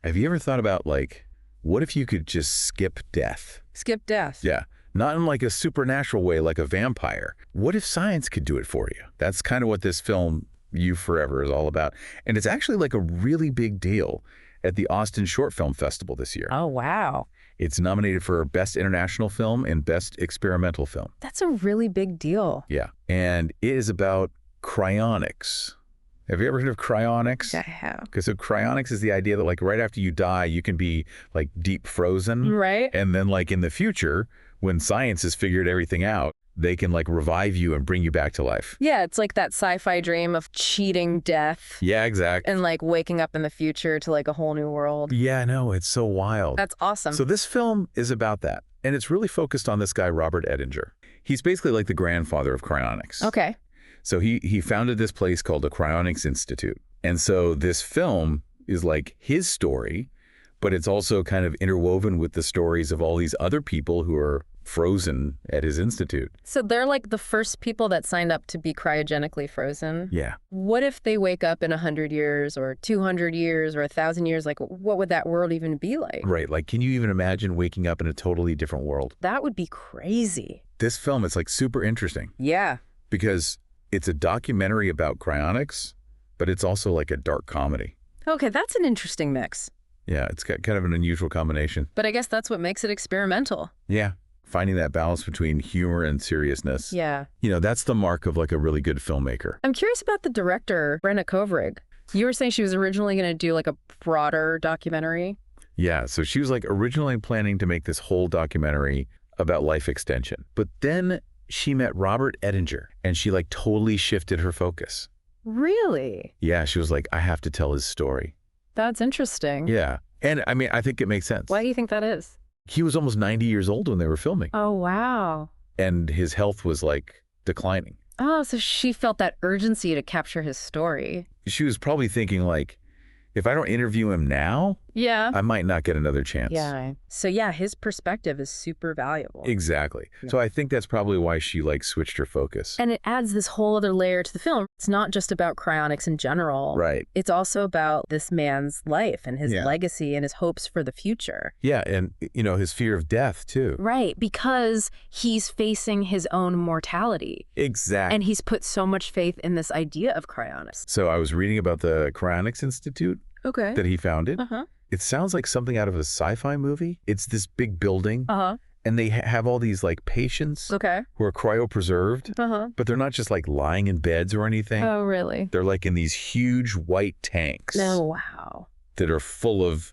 Have you ever thought about, like, what if you could just skip death? Skip death. Yeah. Not in like a supernatural way like a vampire. What if science could do it for you? That's kind of what this film, You Forever, is all about. And it's actually like a really big deal at the Austin Short Film Festival this year. Oh, wow. It's nominated for Best International Film and Best Experimental Film. That's a really big deal. Yeah. And it is about cryonics. Have you ever heard of cryonics? I have. Because so cryonics is the idea that, like, right after you die, you can be like deep frozen. Right. And then, like, in the future, when science has figured everything out, they can like revive you and bring you back to life. Yeah, it's like that sci-fi dream of cheating death. Yeah, exactly. And like waking up in the future to like a whole new world. Yeah, no, it's so wild. That's awesome. So this film is about that. And it's really focused on this guy, Robert Ettinger. He's basically like the grandfather of cryonics. Okay. So he founded this place called the Cryonics Institute. And so this film is like his story, but it's also kind of interwoven with the stories of all these other people who are frozen at his institute. So they're like the first people that signed up to be cryogenically frozen? Yeah. What if they wake up in 100 years or 200 years or 1,000 years? Like, what would that world even be like? Right. Like, can you even imagine waking up in a totally different world? That would be crazy. This film is like super interesting. Yeah. Because it's a documentary about cryonics, but it's also like a dark comedy. Okay, that's an interesting mix. Yeah, it's got kind of an unusual combination. But I guess that's what makes it experimental. Yeah. Finding that balance between humor and seriousness. Yeah. You know, that's the mark of like a really good filmmaker. I'm curious about the director, Brenda Kovrig. You were saying she was originally going to do like a broader documentary? Yeah, so she was like originally planning to make this whole documentary about life extension. But then she met Robert Ettinger and she like totally shifted her focus. Really? Yeah, she was like, I have to tell his story. That's interesting. Yeah. And I mean, I think it makes sense. Why do you think that is? He was almost 90 years old when they were filming. Oh, wow. And his health was like declining. Oh, so she felt that urgency to capture his story. She was probably thinking like, if I don't interview him now, Yeah. I might not get another chance. Yeah. So yeah, his perspective is super valuable. Exactly. Yeah. So I think that's probably why she like switched her focus. And it adds this whole other layer to the film. It's not just about cryonics in general. Right. It's also about this man's life and his Yeah. legacy and his hopes for the future. Yeah, and you know, his fear of death too. Right, because he's facing his own mortality. Exactly. And he's put so much faith in this idea of cryonics. So I was reading about the Cryonics Institute Okay. that he founded. Uh-huh. It sounds like something out of a sci-fi movie. It's this big building, Uh-huh. and they have all these like patients Okay. who are cryopreserved, Uh-huh. but they're not just like lying in beds or anything. Oh, really? They're like in these huge white tanks Oh, wow. that are full of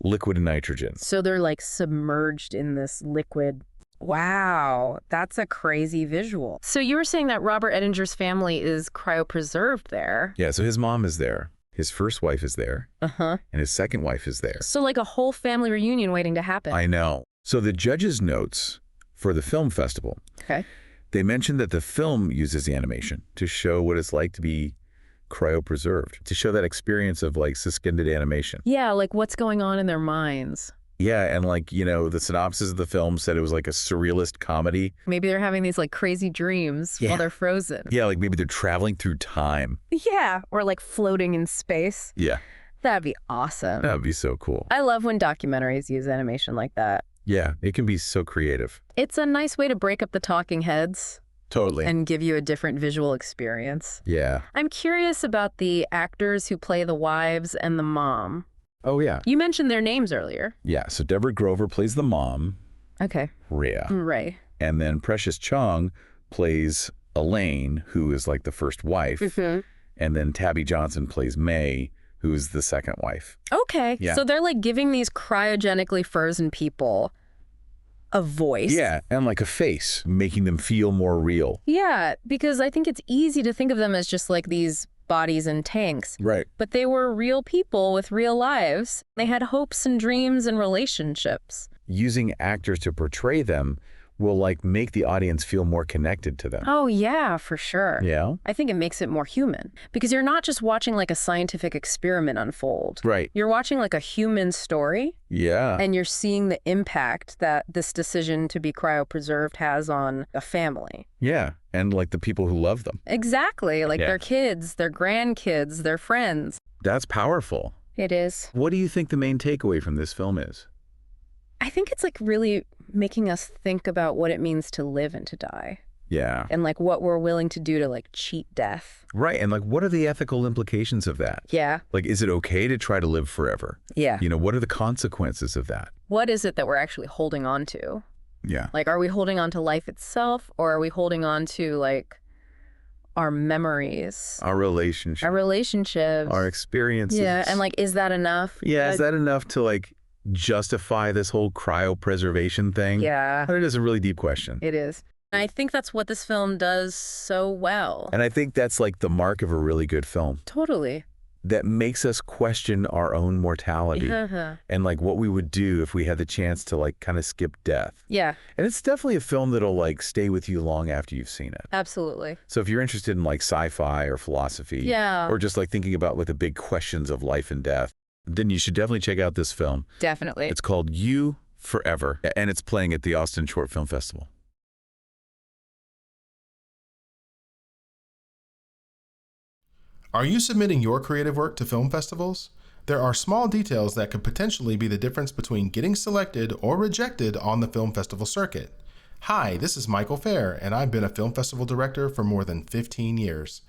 liquid nitrogen. So they're like submerged in this liquid. Wow, that's a crazy visual. So you were saying that Robert Ettinger's family is cryopreserved there. Yeah, so his mom is there. His first wife is there, Uh-huh. and his second wife is there. So like a whole family reunion waiting to happen. I know. So the judges' notes for the film festival, Okay. they mentioned that the film uses animation to show what it's like to be cryopreserved, to show that experience of like suspended animation. Yeah, like what's going on in their minds. Yeah, and like, you know, the synopsis of the film said it was like a surrealist comedy. Maybe they're having these like crazy dreams Yeah. while they're frozen. Yeah, like maybe they're traveling through time. Yeah, or like floating in space. Yeah, That'd be awesome. that would be so cool. I love when documentaries use animation like that. Yeah, it can be so creative. It's a nice way to break up the talking heads Totally. and give you a different visual experience. Yeah. I'm curious about the actors who play the wives and the mom. Oh, yeah. You mentioned their names earlier. Yeah, so Deborah Grover plays the mom, Okay. Rhea. Right. And then Precious Chong plays Elaine, who is like the first wife. Mm-hmm. And then Tabby Johnson plays May, who is the second wife. Okay. Yeah. So they're like giving these cryogenically frozen people a voice. Yeah, and like a face, making them feel more real. Yeah, because I think it's easy to think of them as just like these bodies in tanks. Right. But they were real people with real lives. They had hopes and dreams and relationships. Using actors to portray them will like make the audience feel more connected to them. Oh, yeah, for sure. Yeah? I think it makes it more human because you're not just watching like a scientific experiment unfold. Right. You're watching like a human story Yeah. and you're seeing the impact that this decision to be cryopreserved has on a family. Yeah. And like the people who love them. Exactly. Like Yeah. their kids, their grandkids, their friends. That's powerful. It is. What do you think the main takeaway from this film is? I think it's like really making us think about what it means to live and to die. Yeah. And like what we're willing to do to like cheat death. Right. And like, what are the ethical implications of that? Yeah. Like, is it okay to try to live forever? Yeah. You know, what are the consequences of that? What is it that we're actually holding on to? Yeah. Like, are we holding on to life itself, or are we holding on to like our memories, Our relationships. Our experiences. Yeah. And like, is that enough? Yeah. Is that enough to like justify this whole cryopreservation thing? Yeah. It is a really deep question. It is. I think that's what this film does so well. And I think that's like the mark of a really good film Totally. that makes us question our own mortality and like what we would do if we had the chance to like kind of skip death. Yeah, And it's definitely a film that'll like stay with you long after you've seen it. absolutely. So if you're interested in like sci-fi or philosophy, Yeah. or just like thinking about like the big questions of life and death, then you should definitely check out this film. Definitely. It's called You Forever, and it's playing at the Austin Short Film Festival. Are you submitting your creative work to film festivals? There are small details that could potentially be the difference between getting selected or rejected on the film festival circuit. Hi, this is Michael Fair, and I've been a film festival director for more than 15 years.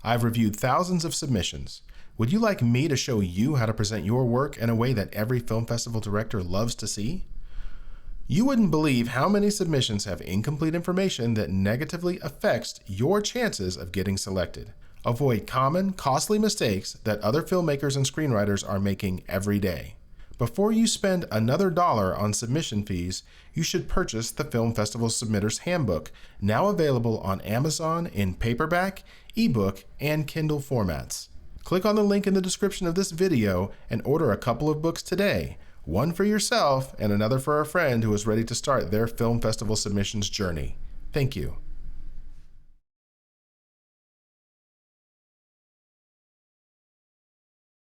I've reviewed thousands of submissions. Would you like me to show you how to present your work in a way that every film festival director loves to see? You wouldn't believe how many submissions have incomplete information that negatively affects your chances of getting selected. Avoid common, costly mistakes that other filmmakers and screenwriters are making every day. Before you spend another dollar on submission fees, you should purchase the Film Festival Submitter's Handbook, now available on Amazon in paperback, ebook, and Kindle formats. Click on the link in the description of this video and order a couple of books today, one for yourself and another for a friend who is ready to start their film festival submissions journey. Thank you.